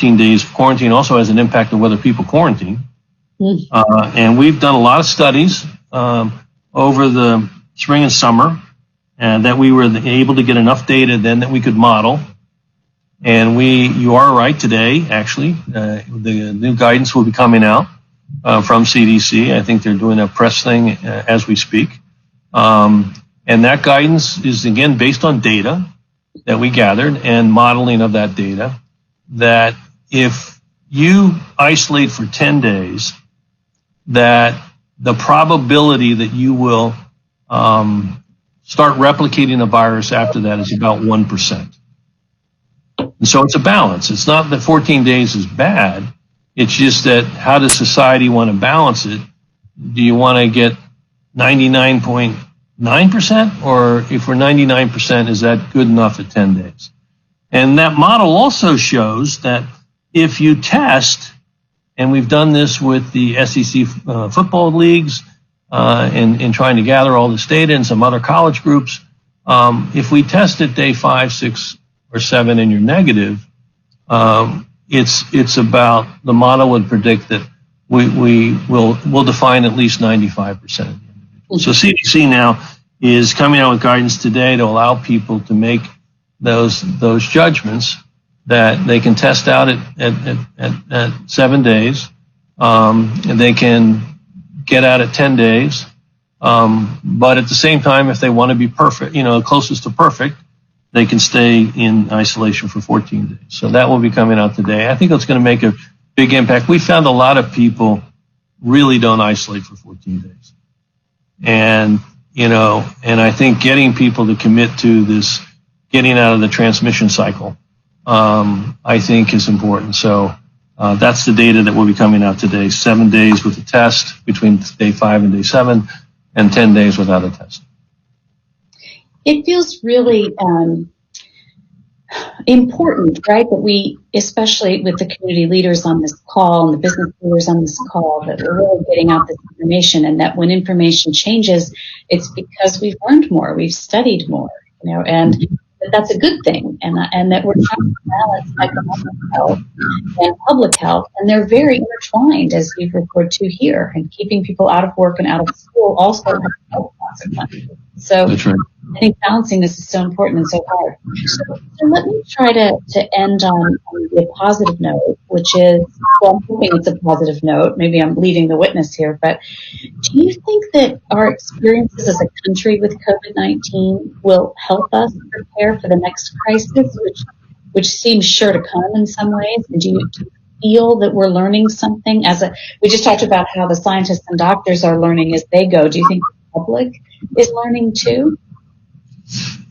14 days of quarantine also has an impact on whether people quarantine. And we've done a lot of studies over the spring and summer, and that we were able to get enough data then that we could model. And you are right today, actually. The new guidance will be coming out from CDC. I think they're doing a press thing as we speak. And that guidance is, again, based on data that we gathered and modeling of that data, that if you isolate for 10 days, that the probability that you will start replicating the virus after that is about 1%. And so it's a balance. It's not that 14 days is bad. It's just that how does society want to balance it? Do you want to get 99.9%? Or if we're 99%, is that good enough at 10 days? And that model also shows that if you test, and we've done this with the SEC football leagues in trying to gather all this data and some other college groups, if we test at day 5, 6, or 7 and you're negative, it's about, the model would predict that we'll define at least 95%. So CDC now is coming out with guidance today to allow people to make those judgments that they can test out at 7 days, and they can get out at 10 days. But at the same time, if they want to be perfect, closest to perfect, they can stay in isolation for 14 days. So that will be coming out today. I think it's going to make a big impact. We found a lot of people really don't isolate for 14 days. And I think getting people to commit to this, getting out of the transmission cycle, I think is important. So that's the data that will be coming out today. 7 days with a test between day 5 and day 7, and 10 days without a test. It feels really important, right, that we, especially with the community leaders on this call and the business leaders on this call, that we're really getting out this information, and that when information changes, it's because we've learned more, we've studied more, and that's a good thing, and that we're trying to balance economic health and public health, and they're very intertwined, as you've referred to here, and keeping people out of work and out of school also has health consequences. So that's right. I think balancing this is so important and so hard. So let me try to end on a positive note, which is, well, I'm hoping it's a positive note. Maybe I'm leading the witness here, but do you think that our experiences as a country with COVID-19 will help us prepare for the next crisis, which seems sure to come in some ways? And do you feel that we're learning something? We just talked about how the scientists and doctors are learning as they go. Do you think the public is learning too?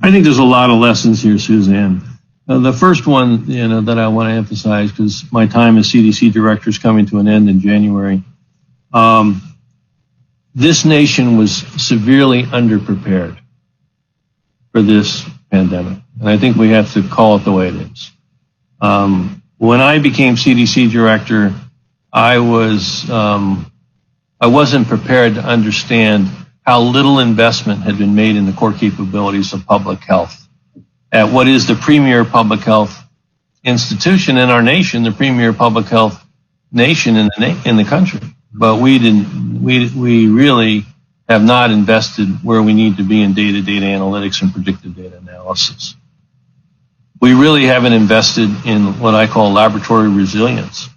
I think there's a lot of lessons here, Suzanne. The first one, that I want to emphasize, because my time as CDC director is coming to an end in January. This nation was severely underprepared for this pandemic, and I think we have to call it the way it is. When I became CDC director, I wasn't prepared to understand how little investment had been made in the core capabilities of public health at what is the premier public health institution in our nation, the premier public health nation in the country. But we really have not invested where we need to be in data analytics and predictive data analysis. We really haven't invested in what I call laboratory resilience,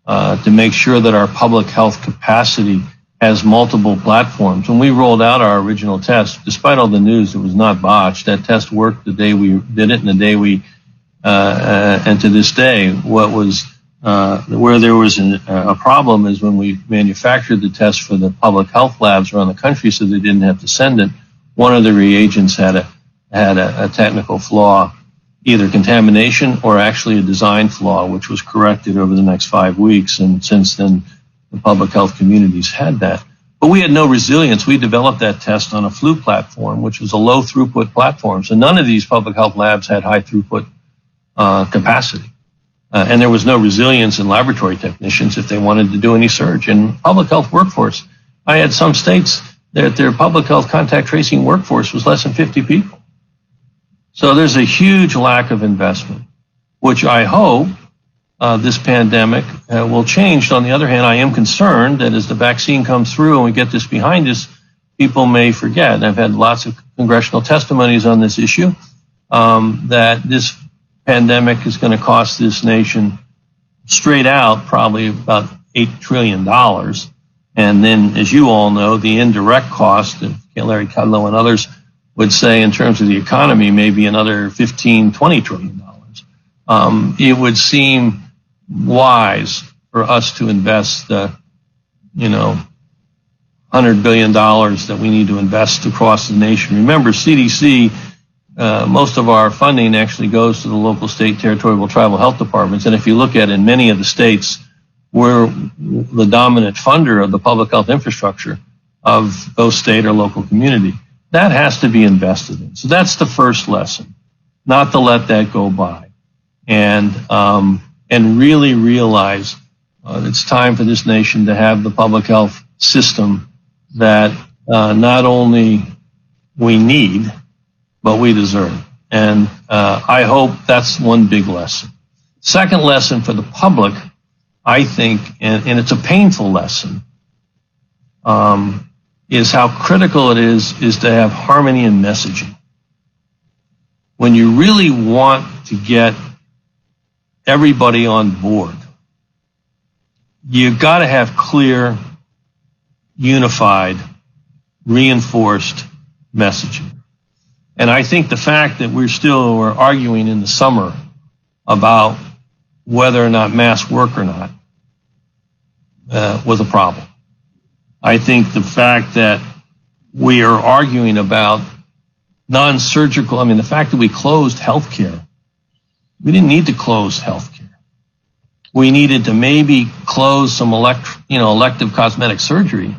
to make sure that our public health capacity has multiple platforms. When we rolled out our original test, despite all the news, it was not botched. That test worked the day we did it, and the day and to this day, where there was a problem is when we manufactured the test for the public health labs around the country, so they didn't have to send it. One of the reagents had a technical flaw, either contamination or actually a design flaw, which was corrected over the next 5 weeks, and since then, the public health communities had that. But we had no resilience. We developed that test on a flu platform, which was a low throughput platform. So none of these public health labs had high throughput capacity. And there was no resilience in laboratory technicians if they wanted to do any surge. And public health workforce, I had some states that their public health contact tracing workforce was less than 50 people. So there's a huge lack of investment, which I hope this pandemic will change. On the other hand, I am concerned that as the vaccine comes through and we get this behind us, people may forget. And I've had lots of congressional testimonies on this issue, that this pandemic is going to cost this nation straight out probably about $8 trillion. And then, as you all know, the indirect cost, and Larry Kudlow and others would say in terms of the economy, maybe another $15-20 trillion. It would seem wise for us to invest the, $100 billion that we need to invest across the nation. Remember, CDC, most of our funding actually goes to the local, state, territorial, tribal health departments. And if you look at in many of the states, we're the dominant funder of the public health infrastructure of those state or local community. That has to be invested in. So that's the first lesson, not to let that go by. And really realize it's time for this nation to have the public health system that not only we need, but we deserve. And I hope that's one big lesson. Second lesson for the public, I think, and it's a painful lesson, is how critical it is to have harmony in messaging. When you really want to get everybody on board, you've got to have clear, unified, reinforced messaging. And I think the fact that we're arguing in the summer about whether or not masks work or not was a problem. I think the fact that we are arguing about non-surgical, the fact that we closed healthcare, we didn't need to close healthcare. We needed to maybe close some elective cosmetic surgery,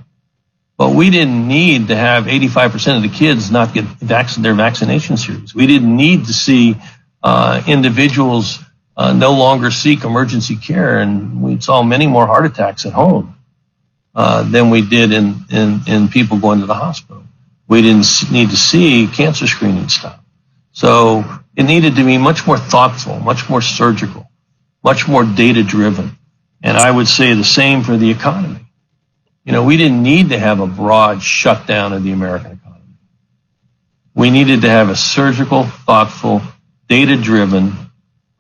but we didn't need to have 85% of the kids not get their vaccination series. We didn't need to see individuals no longer seek emergency care, and we saw many more heart attacks at home than we did in people going to the hospital. We didn't need to see cancer screening stop. So it needed to be much more thoughtful, much more surgical, much more data-driven. And I would say the same for the economy. We didn't need to have a broad shutdown of the American economy. We needed to have a surgical, thoughtful, data-driven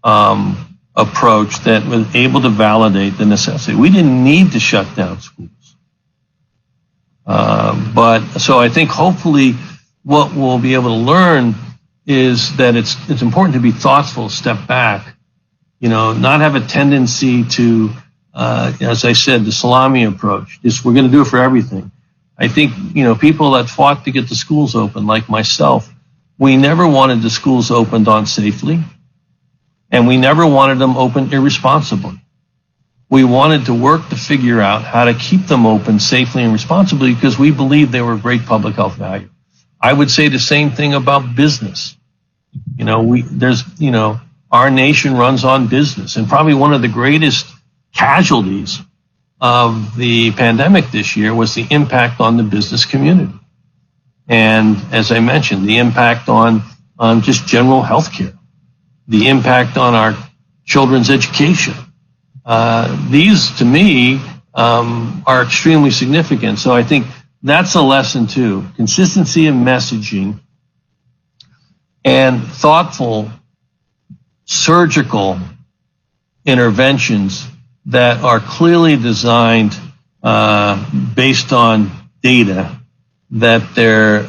approach that was able to validate the necessity. We didn't need to shut down schools. So I think hopefully what we'll be able to learn is that it's important to be thoughtful, step back, not have a tendency to, as I said, the salami approach. We're going to do it for everything. I think, people that fought to get the schools open, like myself, we never wanted the schools opened on safely, and we never wanted them open irresponsibly. We wanted to work to figure out how to keep them open safely and responsibly because we believed they were of great public health value. I would say the same thing about business. Our nation runs on business, and probably one of the greatest casualties of the pandemic this year was the impact on the business community. And as I mentioned, the impact on just general health care, the impact on our children's education. These, to me, are extremely significant. So I think that's a lesson too. Consistency in messaging and thoughtful surgical interventions that are clearly designed based on data, that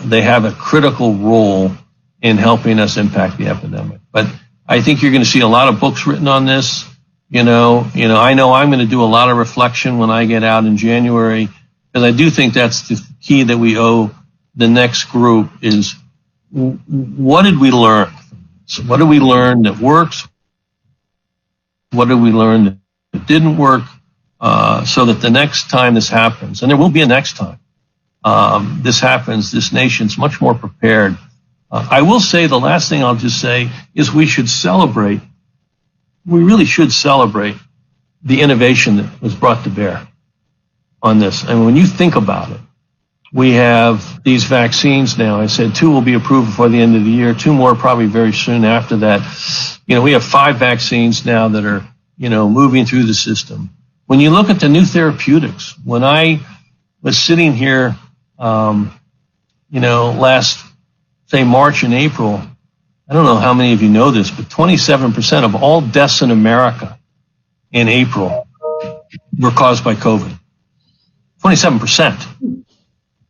they have a critical role in helping us impact the epidemic. But I think you're going to see a lot of books written on this. I know I'm going to do a lot of reflection when I get out in January, because I do think that's the key that we owe the next group is what did we learn? So what did we learn that works? What did we learn that didn't work? So that the next time this happens, and there will be a next time this happens, this nation's much more prepared. I will say the last thing I'll just say is we really should celebrate the innovation that was brought to bear on this. And when you think about it, we have these vaccines now. I said 2 will be approved before the end of the year, 2 more probably very soon after that. We have 5 vaccines now that are moving through the system. When you look at the new therapeutics, when I was sitting here, last, say, March and April, I don't know how many of you know this, but 27% of all deaths in America in April were caused by COVID. 27%,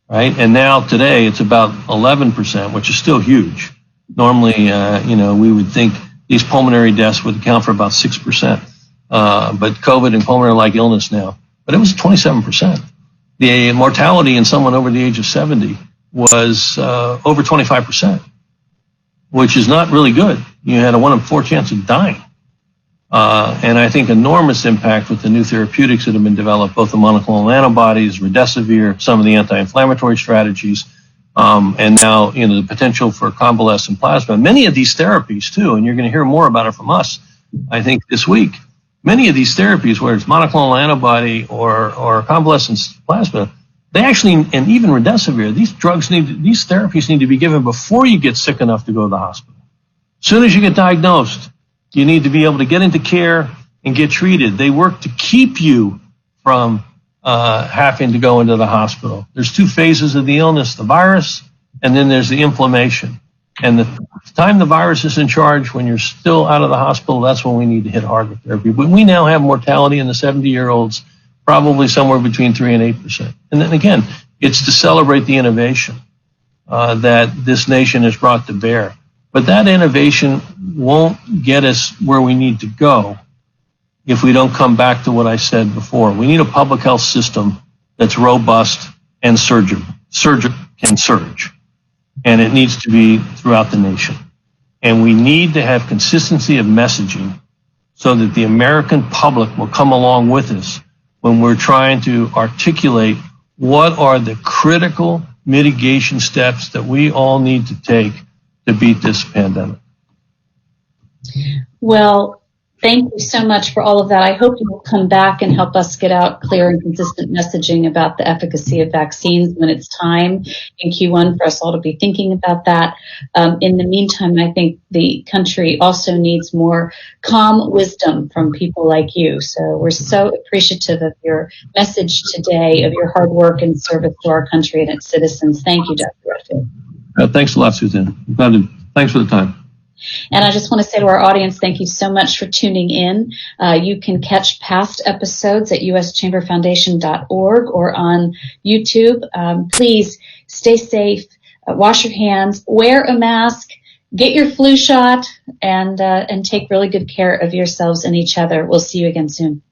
right? And now today it's about 11%, which is still huge. Normally, we would think these pulmonary deaths would account for about 6%. But COVID and pulmonary-like illness now. But it was 27%. The mortality in someone over the age of 70 was over 25%, which is not really good. You had a 1 in 4 chance of dying. And I think enormous impact with the new therapeutics that have been developed, both the monoclonal antibodies, remdesivir, some of the anti-inflammatory strategies, and now, the potential for convalescent plasma. Many of these therapies, too, and you're going to hear more about it from us, I think, this week. Many of these therapies, whether it's monoclonal antibody or convalescent plasma, they actually, and even remdesivir, these therapies need to be given before you get sick enough to go to the hospital. As soon as you get diagnosed, you need to be able to get into care and get treated. They work to keep you from having to go into the hospital. There's 2 phases of the illness, the virus, and then there's the inflammation. And the time the virus is in charge, when you're still out of the hospital, that's when we need to hit hard with therapy. But we now have mortality in the 70-year-olds probably somewhere between 3 and 8%. And then again, it's to celebrate the innovation that this nation has brought to bear. But that innovation won't get us where we need to go if we don't come back to what I said before. We need a public health system that's robust and can surge. And it needs to be throughout the nation. And we need to have consistency of messaging so that the American public will come along with us when we're trying to articulate what are the critical mitigation steps that we all need to take to beat this pandemic. Well, Thank you so much for all of that. I hope you will come back and help us get out clear and consistent messaging about the efficacy of vaccines when it's time in Q1 for us all to be thinking about that. In the meantime, I think the country also needs more calm wisdom from people like you. So we're so appreciative of your message today, of your hard work and service to our country and its citizens. Thank you, Dr. Redfield. Thanks a lot, Suzanne. Thanks for the time. And I just want to say to our audience, thank you so much for tuning in. You can catch past episodes at uschamberfoundation.org or on YouTube. Please stay safe, wash your hands, wear a mask, get your flu shot, and take really good care of yourselves and each other. We'll see you again soon.